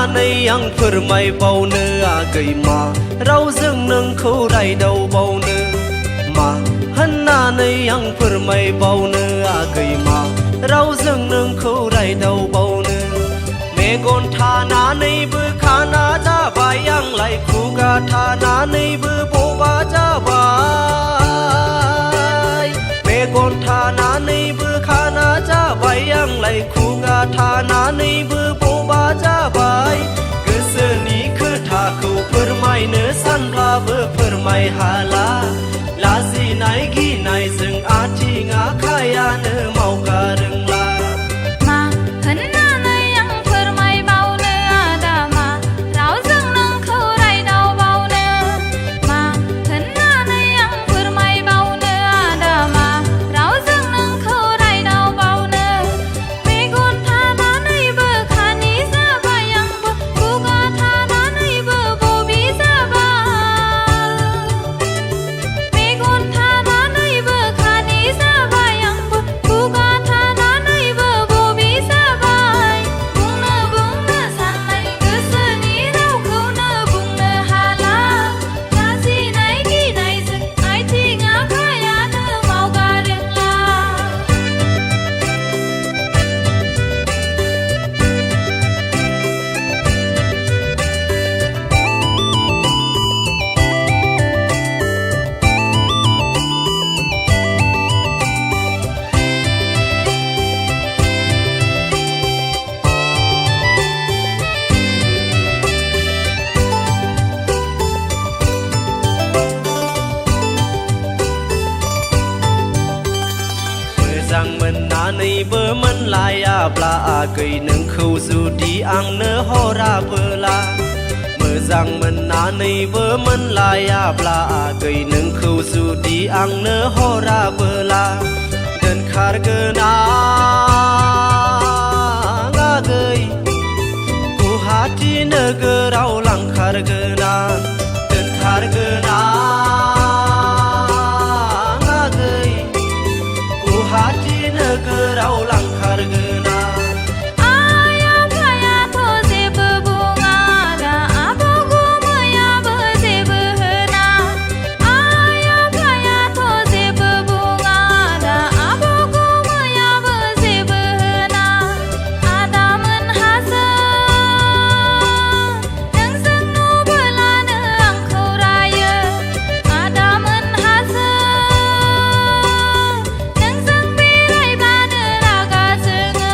होननानै आं फोरमायबावनो आगै मा रावजों नोंखौ रायदावबावनो मा होननानै आं फोरमायबावनो आगै मा रावजों नोंखौ रायदावबावनो मेगन थानानैबो खाना जाबाय आंलाय खुगा थानानैबो बबा जाबाय मेगन थानानैबो खाना जाबाय आंलाय खुगा थानानैबो बबा जाबाय गोसोनि खोथाखौ फोरमायनो सानब्लाबो फोरमाय हाला लाजिनाय गिनायजों आथिं आखायानो मावगारोंला मा होननानै आं फोरमायबावनो आदा मा रावजों नोंखौ रायदावबावनो मा होननानै आं फोरमायबावनो आदा मा रावजों नोंखौ रायदावबावनो मेगन थानानैबो खानि जाबाय आंबो खुगा थानानैबो बबि जाबाय मेगन थानानैबो खानि जाबाय आंबो खुगा थानानैबो बबि जाबाय बुंनो साननाय गोसोनि रावखौनो बुंनो हाला लाजिनाय गिनायजों आथिं आखायानो मावगारोंला मोजां मोननानैबो मोनलायाब्ला आगै नोंखौ जुदि आंनो हराबोला मोजां मोननानैबो मोनलायाब्ला आगै नोंखौ जुदि आंनो हराबोला दोनखारगोन आं